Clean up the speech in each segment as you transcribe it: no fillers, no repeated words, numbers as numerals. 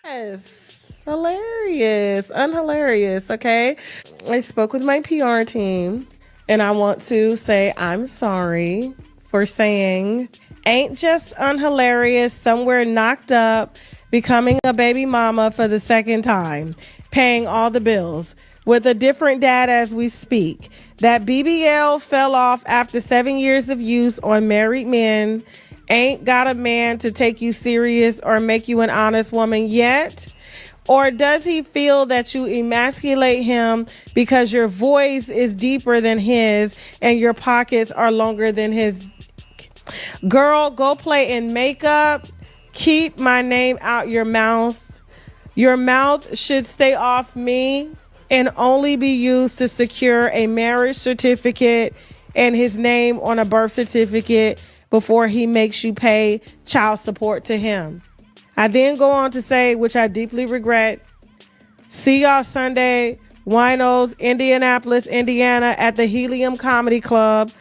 Yes, hilarious, unhilarious. Okay, I spoke with my PR team, and I want to say I'm sorry for saying ain't just unhilarious. Somewhere knocked up, becoming a baby mama for the second time, paying all the bills with a different dad as we speak. That BBL fell off after 7 years of use on married men. Ain't got a man to take you serious or make you an honest woman yet? Or does he feel that you emasculate him because your voice is deeper than his and your pockets are longer than his? Girl, go play in makeup. Keep my name out your mouth. Your mouth should stay off me and only be used to secure a marriage certificate and his name on a birth certificate before he makes you pay child support to him. I then go on to say, which I deeply regret, see y'all Sunday, Winos, Indianapolis, Indiana at the Helium Comedy Club.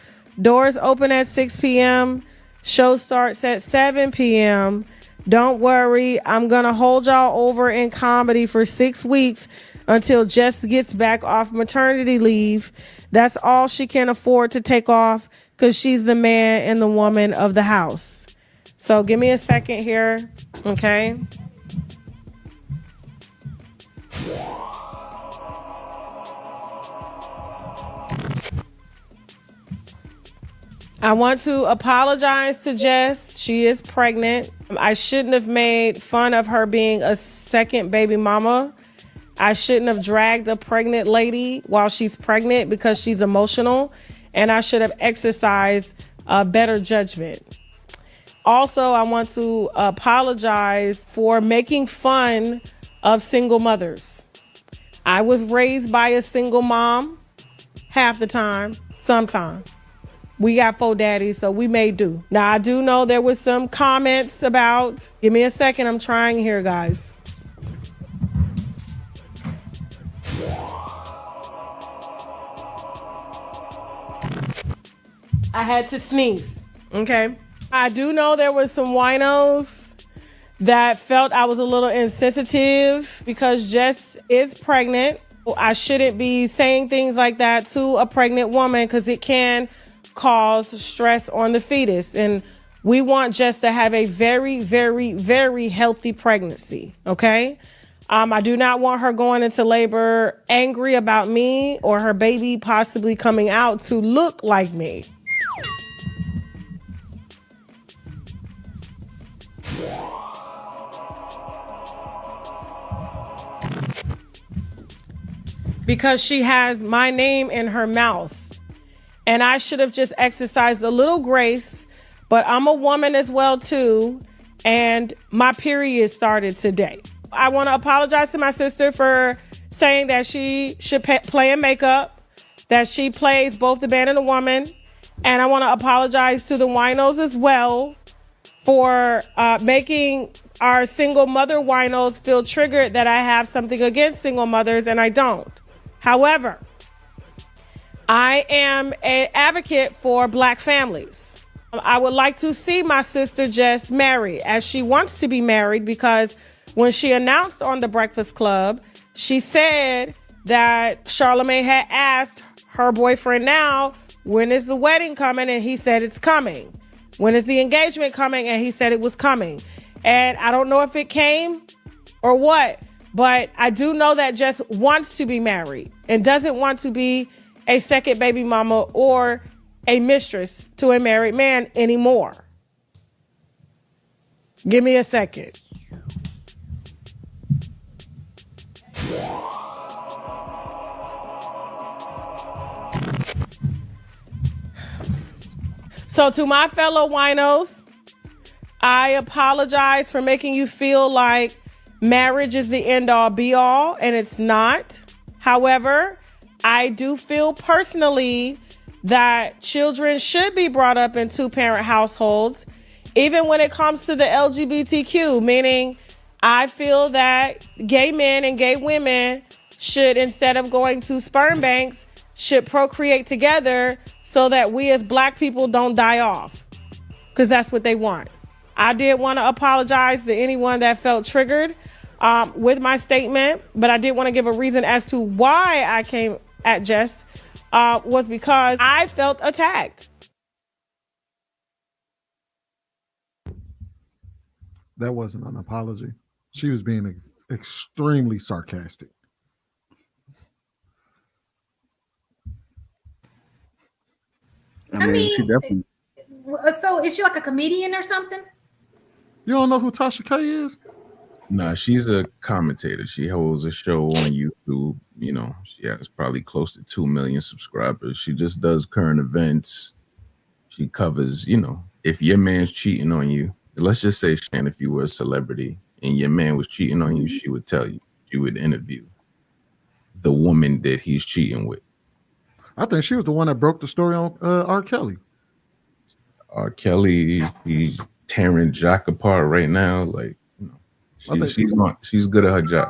Doors open at 6 p.m. Show starts at 7 p.m. Don't worry, I'm going to hold y'all over in comedy for 6 weeks until Jess gets back off maternity leave. That's all she can afford to take off because she's the man and the woman of the house. So give me a second here, okay? I want to apologize to Jess. She is pregnant. I shouldn't have made fun of her being a second baby mama. I shouldn't have dragged a pregnant lady while she's pregnant because she's emotional. And I should have exercised better judgment. Also, I want to apologize for making fun of single mothers. I was raised by a single mom half the time, sometimes. We got 4 daddies, so we may do. Now, I do know there was some comments about, give me a second, I'm trying here, guys. I had to sneeze, okay? I do know there was some winos that felt I was a little insensitive because Jess is pregnant. I shouldn't be saying things like that to a pregnant woman because it can cause stress on the fetus. And we want Jess to have a very, very, very healthy pregnancy, okay? I do not want her going into labor angry about me or her baby possibly coming out to look like me. Because she has my name in her mouth. And I should have just exercised a little grace, but I'm a woman as well too. And my period started today. I want to apologize to my sister for saying that she should play in makeup, that she plays both the man and the woman. And I want to apologize to the winos as well for making our single mother winos feel triggered that I have something against single mothers, and I don't. However, I am an advocate for Black families. I would like to see my sister Jess married as she wants to be married, because when she announced on the Breakfast Club, she said that Charlamagne had asked her boyfriend now, when is the wedding coming? And he said it's coming. When is the engagement coming? And he said it was coming. And I don't know if it came or what, but I do know that Jess wants to be married and doesn't want to be a second baby mama or a mistress to a married man anymore. Give me a second. So to my fellow winos, I apologize for making you feel like marriage is the end all be all, and it's not. However, I do feel personally that children should be brought up in 2-parent households, even when it comes to the LGBTQ, meaning I feel that gay men and gay women should, instead of going to sperm banks, should procreate together so that we as Black people don't die off, because that's what they want. I did want to apologize to anyone that felt triggered. with my statement, but I did want to give a reason as to why I came at Jess was because I felt attacked. That wasn't an apology. She was being extremely sarcastic. I mean, she definitely. So is she like a comedian or something? You don't know who Tasha K is? Nah, she's a commentator. She holds a show on YouTube. You know, she has probably close to 2 million subscribers. She just does current events. She covers, you know, if your man's cheating on you, let's just say, Shan, if you were a celebrity and your man was cheating on you, she would tell you. She would interview the woman that he's cheating with. I think she was the one that broke the story on R. Kelly. R. Kelly, he's tearing Jack apart right now. Like, you know, she's good at her job.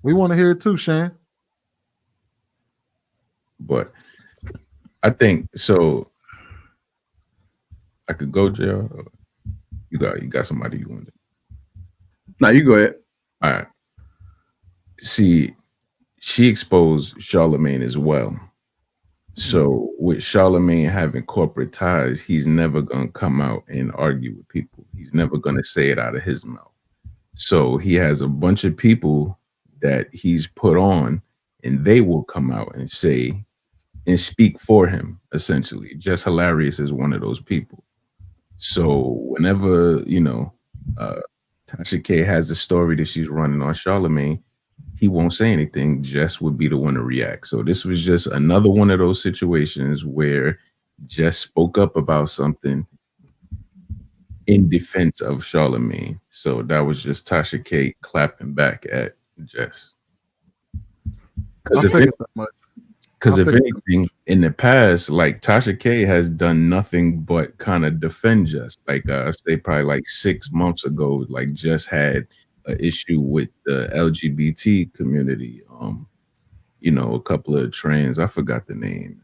We want to hear it too, Shan. But I think so. I could go, Joe. You got somebody you want to. No, you go ahead. All right. See, she exposed Charlemagne as well. So with Charlemagne having corporate ties, he's never gonna come out and argue with people. He's never gonna say it out of his mouth. So he has a bunch of people that he's put on, and they will come out and say and speak for him, essentially. Just Hilarious is one of those people. So whenever, you know, Tasha K has a story that she's running on Charlemagne, he won't say anything. Jess would be the one to react. So this was just another one of those situations where Jess spoke up about something in defense of Charlemagne. So that was just Tasha K clapping back at Jess. Because if anything, in the past, like Tasha K has done nothing but kind of defend Jess. Like I say, probably like 6 months ago, like Jess had an issue with the LGBT community. You know, a couple of trans, I forgot the name.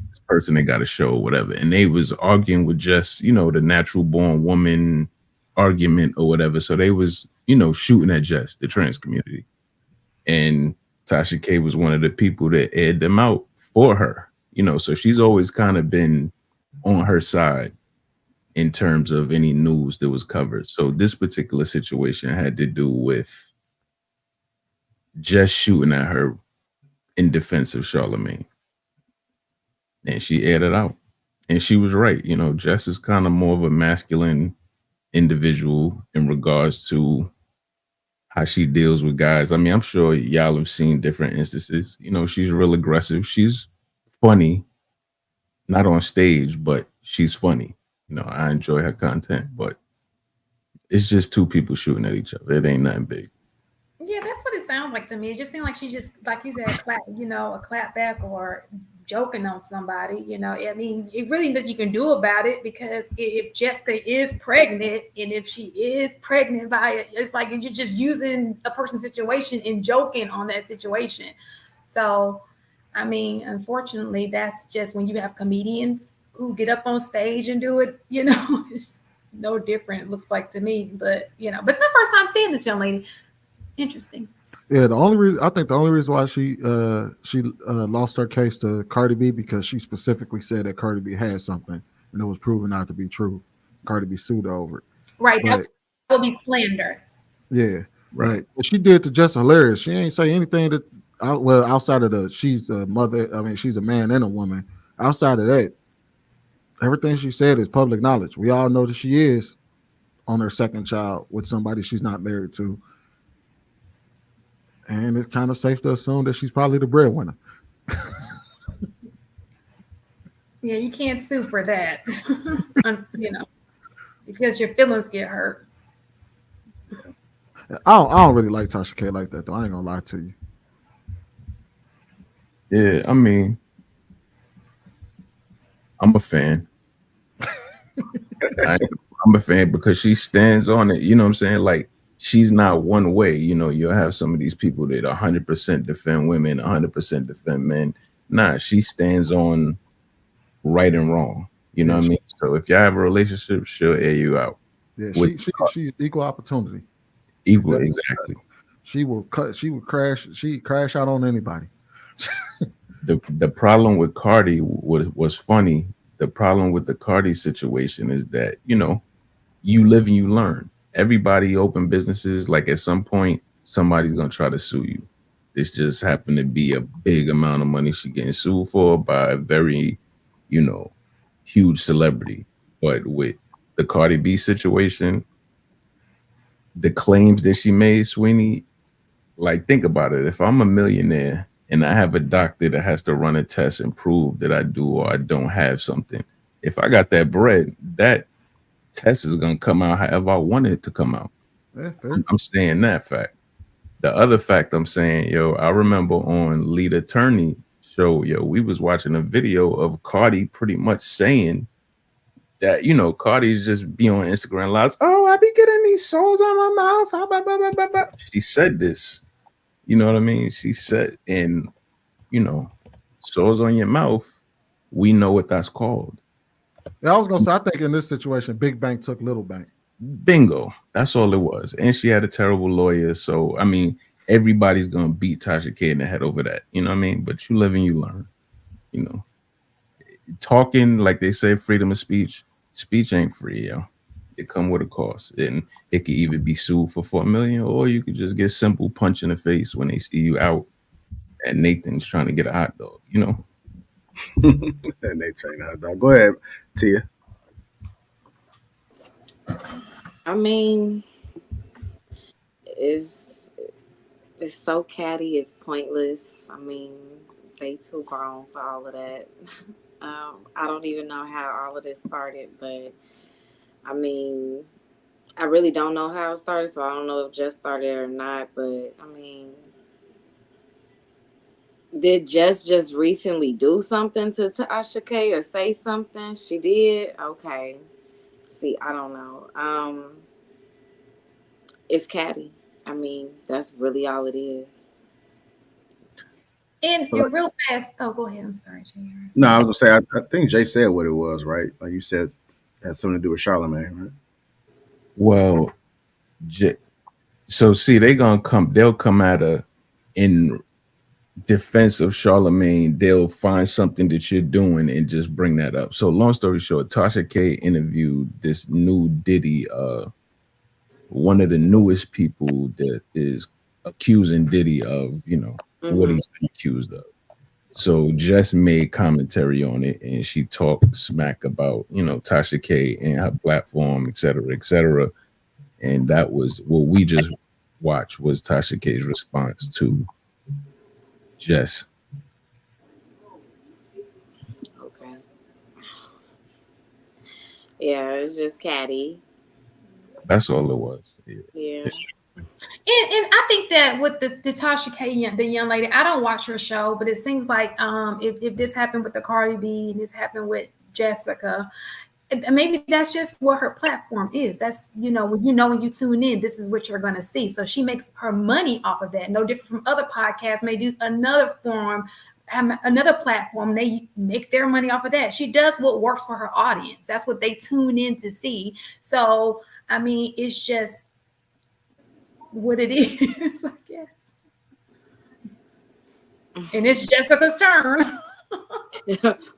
This person they got a show or whatever, and they was arguing with Jess, you know, the natural born woman argument or whatever. So they was, you know, shooting at Jess, the trans community, and Tasha K was one of the people that aired them out for her, you know, so she's always kind of been on her side in terms of any news that was covered. So this particular situation had to do with just shooting at her in defense of Charlemagne. And she aired it out. And she was right. You know, Jess is kind of more of a masculine individual in regards to how she deals with guys. I mean, I'm sure y'all have seen different instances. You know, she's real aggressive. She's funny, not on stage, but she's funny. You know, I enjoy her content, but it's just two people shooting at each other. It ain't nothing big. Yeah, that's what it sounds like to me. It just seemed like she just, like you said, a clap back or joking on somebody. You know, I mean, it really nothing you can do about it, because if Jessica is pregnant, and if she is pregnant by it, it's like you're just using a person's situation and joking on that situation. So, I mean, unfortunately, that's just when you have comedians who get up on stage and do it. You know, it's no different. It looks like to me, but you know, but it's my first time seeing this young lady. Interesting. Yeah, the only reason why she lost her case to Cardi B, because she specifically said that Cardi B had something and it was proven not to be true. Cardi B sued over it. Right. That will be slander. Yeah. Right. What she did to Jess Hilarious, she ain't say anything that outside of she's a mother. I mean, she's a man and a woman. Outside of that, everything she said is public knowledge. We all know that she is on her second child with somebody she's not married to. And it's kind of safe to assume that she's probably the breadwinner. Yeah, you can't sue for that, you know, because your feelings get hurt. I don't really like Tasha K like that, though. I ain't gonna lie to you. Yeah, I mean, I'm a fan. I'm a fan because she stands on it. You know what I'm saying? Like, she's not one way. You know, you'll have some of these people that 100% defend women, 100% defend men. Nah, she stands on right and wrong. You know what I mean? So if y'all have a relationship, she'll air you out. Yeah, With she's equal opportunity. She equal, definitely exactly. she will cut. She would crash. She crash out on anybody. The problem with Cardi was funny. The problem with the Cardi situation is that, you live and you learn. Everybody open businesses, like at some point, somebody's gonna try to sue you. This just happened to be a big amount of money she getting sued for by a very, you know, huge celebrity. But with the Cardi B situation, the claims that she made, Sweeney, like think about it. If I'm a millionaire and I have a doctor that has to run a test and prove that I do or I don't have something, if I got that bread, that test is gonna come out however I want it to come out. Yeah, I'm, fair. I'm saying that fact. The other fact I'm saying, yo, I remember on Lead Attorney show, yo, we was watching a video of Cardi pretty much saying that, Cardi's just be on Instagram lives. Oh, I be getting these sores on my mouth. Ah, blah, blah, blah, blah, blah. She said this. You know what I mean? She said, and you know, sores on your mouth, we know what that's called. Yeah, I was gonna say. I think in this situation, Big Bank took Little Bank. Bingo. That's all it was. And she had a terrible lawyer. So I mean, everybody's gonna beat Tasha K in the head over that. You know what I mean? But you live and you learn. You know, talking like they say, freedom of speech. Speech ain't free, yo. It come with a cost, and it could either be sued for 4 million, or you could just get simple punch in the face when they see you out at Nathan's trying to get a hot dog. You know. And they train hot dog. Go ahead, Tia. I mean, it's it's so catty, it's pointless. I mean, they too grown for all of that. I don't even know how all of this started, but I mean, I really don't know how it started, so I don't know if Jess started or not. But I mean, did Jess just recently do something to Tasha K or say something? She did. Okay. See, I don't know. It's catty. I mean, that's really all it is. And real fast. Oh, go ahead. I'm sorry, Jr. No, I was gonna say I think Jay said what it was, right? Like you said, it had something to do with Charlemagne, right? Well, so see, they'll come at her in defense of Charlemagne. They'll find something that you're doing and just bring that up. So long story short, Tasha K interviewed this new Diddy, one of the newest people that is accusing Diddy of, what Mm-hmm. he's been accused of. So Jess made commentary on it, and she talked smack about, Tasha K and her platform, et cetera, et cetera. And that was what we just watched was Tasha K's response to Jess. Okay. Yeah, it's just catty. That's all it was. Yeah. Yeah. And I think that with the Tasha K, the young lady, I don't watch her show, but it seems like if this happened with the Cardi B and this happened with Jessica, maybe that's just what her platform is. That's when you tune in, this is what you're going to see. So she makes her money off of that. No different from other podcasts may do another form, another platform. They make their money off of that. She does what works for her audience. That's what they tune in to see. So I mean, it's just what it is, I guess. And it's Jessica's turn.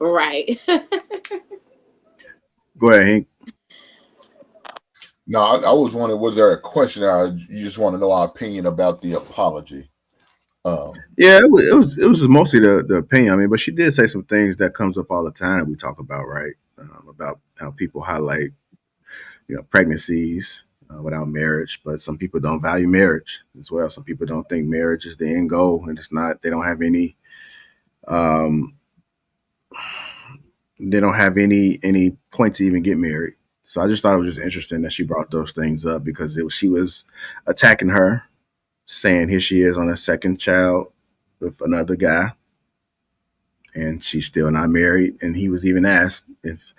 Right. Go ahead, Hank. No, I was wondering, was there a question? You just want to know our opinion about the apology? Yeah, it was mostly the opinion. I mean, but she did say some things that comes up all the time that we talk about, right? About how people highlight, pregnancies without marriage, but some people don't value marriage as well. Some people don't think marriage is the end goal, and it's not. They don't have any. Um, they don't have any point to even get married. So I just thought it was just interesting that she brought those things up because she was attacking her, saying here she is on a second child with another guy, and she's still not married. And he was even asked if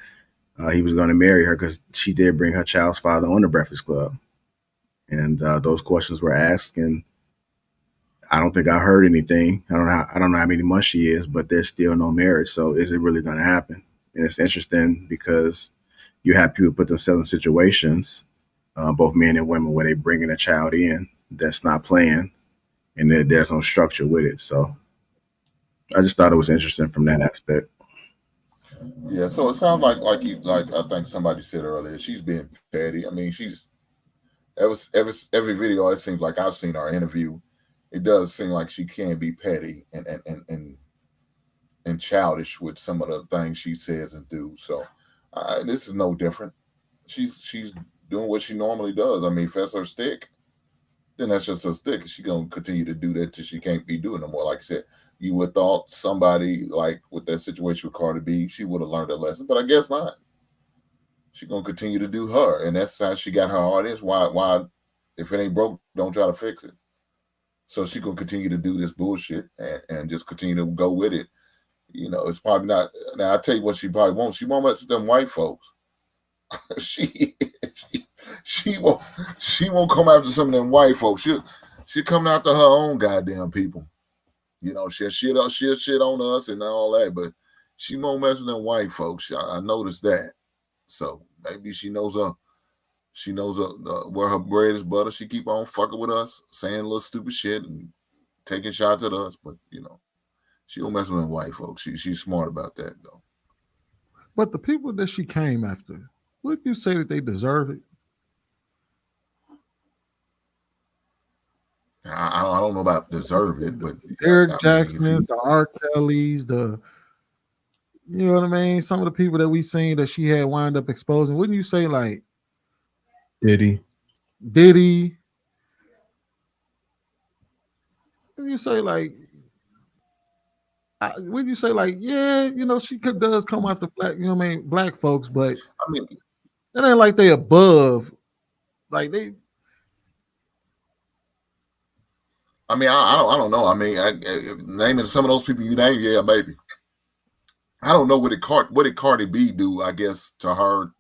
he was going to marry her because she did bring her child's father on the Breakfast Club, and those questions were asked, and I don't think I heard anything. I don't know how many months she is, but there's still no marriage. So is it really going to happen? And it's interesting because you have people put themselves in situations, both men and women, where they bringing a child in that's not playing, and there's no structure with it. So I just thought it was interesting from that aspect. Yeah, so it sounds like you like I think somebody said earlier, she's being petty. I mean, she's every video it seems like I've seen her interview, it does seem like she can be petty and childish with some of the things she says and do. So this is no different. She's doing what she normally does. I mean, if that's her stick, then that's just her stick. She's gonna continue to do that till she can't be doing no more. Like I said, you would thought somebody like with that situation with Cardi B, she would have learned a lesson, but I guess not. She's gonna continue to do her, and that's how she got her audience. Why? If it ain't broke, don't try to fix it. So she gonna continue to do this bullshit and just continue to go with it. You know, it's probably not. Now I tell you what, she probably won't. She won't mess with them white folks. she, she she won't come after some of them white folks. She coming after her own goddamn people. You know, she'll shit on us and all that, but she won't mess with them white folks. I noticed that. So maybe she knows where her bread is butter. She keep on fucking with us, saying little stupid shit and taking shots at us. But you know, she don't mess with them white folks. She's smart about that though. But the people that she came after, would you say that they deserve it? I don't know about deserve it, but Eric Jackson's, the R. Kelly's, you know what I mean? Some of the people that we seen that she had wind up exposing. Wouldn't you say like Diddy? Wouldn't you say like? Wouldn't you say like, yeah, you know, she does come after black, you know what I mean, black folks, but I mean, it ain't like they above, like they. I mean, I don't know. I mean, naming some of those people you named, yeah, maybe. I don't know what did Cardi B do, I guess, to her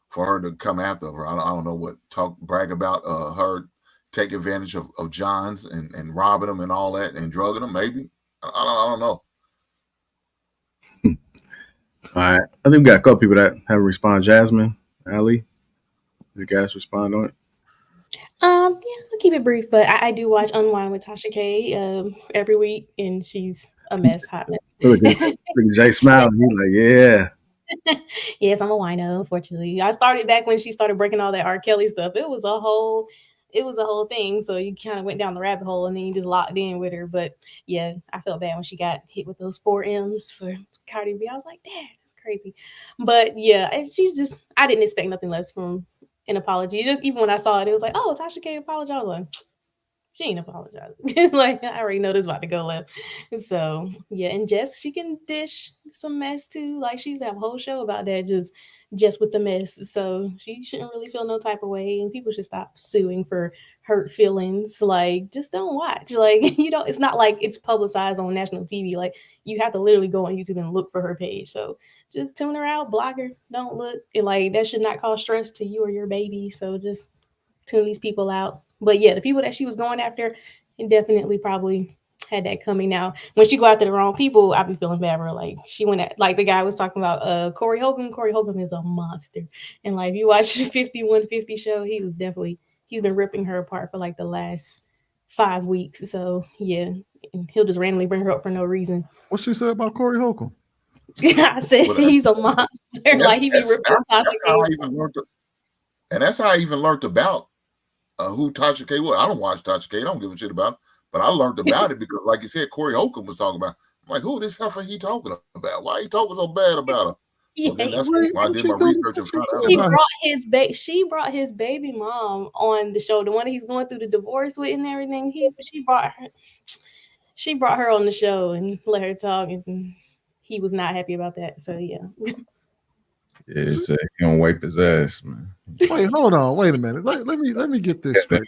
for her to come after her. I don't know what brag about her take advantage of Johns and robbing them and all that and drugging them. Maybe I don't know. All right, I think we got a couple people that haven't responded. Jasmine, Ali, you guys respond on it? Yeah, I'll keep it brief, but I do watch Unwind with Tasha K every week, and she's a mess, hot mess. Look at Jay smiling. He's like, yeah. Yes, I'm a wino, unfortunately. I started back when she started breaking all that R. Kelly stuff. It was a whole thing. So you kind of went down the rabbit hole and then you just locked in with her. But yeah, I felt bad when she got hit with those 4 M's for Cardi B. I was like, damn, that's crazy. But yeah, I didn't expect nothing less from an apology. Just even when I saw it, it was like, oh, Tasha K apologized. Like, she ain't apologizing. Like, I already know this about to go left. So yeah, and Jess, she can dish some mess too. Like, she's have a whole show about that, just with the mess. So she shouldn't really feel no type of way, and people should stop suing for hurt feelings. Like, just don't watch. Like, you don't. It's not like it's publicized on national TV. Like, you have to literally go on YouTube and look for her page. So just tune her out, block her, don't look. And like, that should not cause stress to you or your baby. So just tune these people out. But yeah, the people that she was going after, definitely probably had that coming. Now, when she go after the wrong people, I be feeling bad for her. Like, she went at, like the guy was talking about Corey Holcomb. Corey Holcomb is a monster. And like, if you watch the 5150 show, he's been ripping her apart for like the last 5 weeks. So yeah, and he'll just randomly bring her up for no reason. What she said about Corey Holcomb? I said he's a monster. Like, he be ripping that's how I even learned and that's how I even learned about who Tasha K was. I don't watch Tasha K. I don't give a shit about it. But I learned about it because, like you said, Corey Holcomb was talking about. I'm like, who this heifer he talking about? Why he talking so bad about her? So then that's why I did my research and found out. She brought his baby mom on the show, the one that he's going through the divorce with and everything. She brought her on the show and let her talk, and he was not happy about that. So yeah. Yeah, he said he gonna wipe his ass, man. Wait, hold on. Wait a minute. Let me get this straight.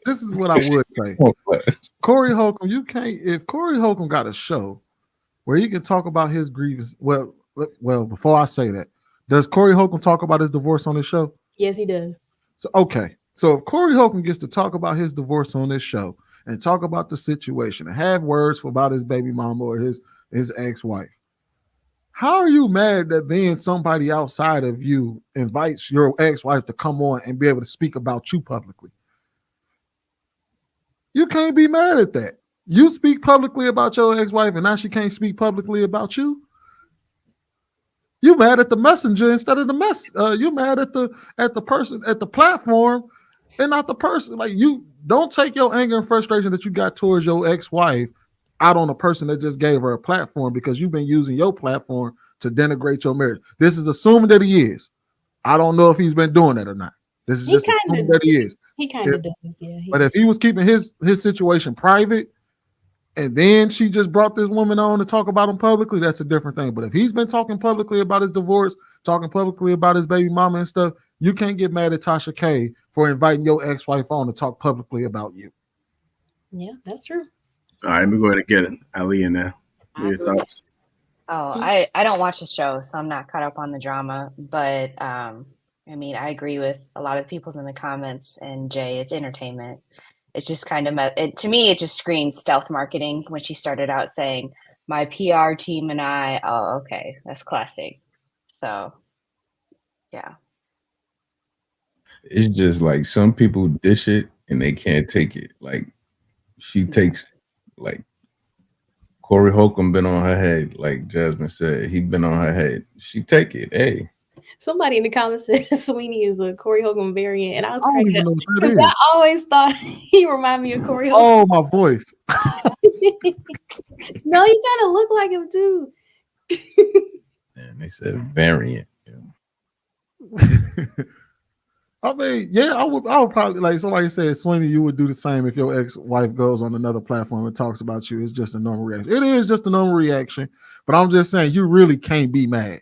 This is what I would say. Corey Holcomb, you can't. If Corey Holcomb got a show where he can talk about his grievance, well, before I say that, does Corey Holcomb talk about his divorce on his show? Yes, he does. So okay. So if Corey Holcomb gets to talk about his divorce on this show and talk about the situation and have words about his baby mama or his ex-wife, How are you mad that then somebody outside of you invites your ex-wife to come on and be able to speak about you publicly? You can't be mad at that. You speak publicly about your ex-wife, and now she can't speak publicly about you. You mad at the messenger instead of the mess. You mad at the person at the platform, and not the person. Like, you don't take your anger and frustration that you got towards your ex-wife out on a person that just gave her a platform, because you've been using your platform to denigrate your marriage. This is assuming that he is. I don't know if he's been doing that or not. This is He just kind assuming of that he is. he kind of does, yeah. But if he was keeping his situation private, and then she just brought this woman on to talk about him publicly, that's a different thing. But if he's been talking publicly about his divorce, talking publicly about his baby mama and stuff, you can't get mad at Tasha K for inviting your ex-wife on to talk publicly about you. Yeah, that's true. All right, let me go ahead and get it. Ali in there. What are your thoughts? Oh, I don't watch the show, so I'm not caught up on the drama. But I mean, I agree with a lot of the people in the comments. And Jay, it's entertainment. It's just kind of to me, it just screams stealth marketing when she started out saying, "My PR team and I." Oh, okay, that's classic. So, yeah. It's just like some people dish it and they can't take it. Like she takes, like Corey Holcomb been on her head, like Jasmine said. He been on her head. She take it. Hey. Somebody in the comments said Sweeney is a Corey Holcomb variant, and I was I don't cracking even up know what that because is. I always thought he reminded me of Corey Holcomb. Oh, my voice. No, you kind of look like him too. And they said variant. I mean, yeah, I would probably, like somebody said, Sweeney, you would do the same if your ex-wife goes on another platform and talks about you. It's just a normal reaction. It is just a normal reaction, but I'm just saying you really can't be mad.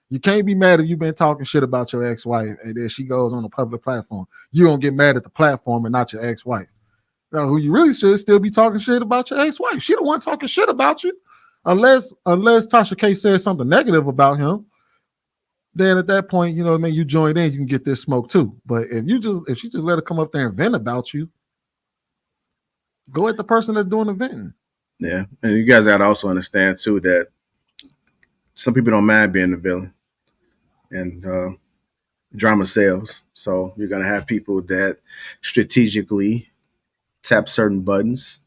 You can't be mad if you've been talking shit about your ex-wife and then she goes on a public platform. You don't get mad at the platform and not your ex-wife. Now, who you really should still be talking shit about your ex-wife. She the one talking shit about you, unless Tasha K says something negative about him. Then at that point, you know what I mean, you join in, you can get this smoke too. But if she just let her come up there and vent about you, go at the person that's doing the venting. Yeah, and you guys got to also understand too that some people don't mind being the villain, and drama sells. So you're gonna have people that strategically tap certain buttons.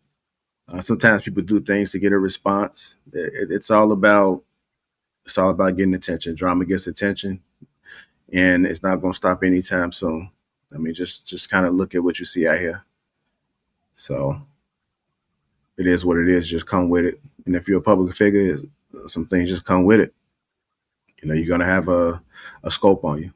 Sometimes people do things to get a response. It's all about getting attention. Drama gets attention, and it's not going to stop anytime soon. I mean, just kind of look at what you see out here. So it is what it is. Just come with it. And if you're a public figure, some things just come with it. You know, you're going to have a scope on you.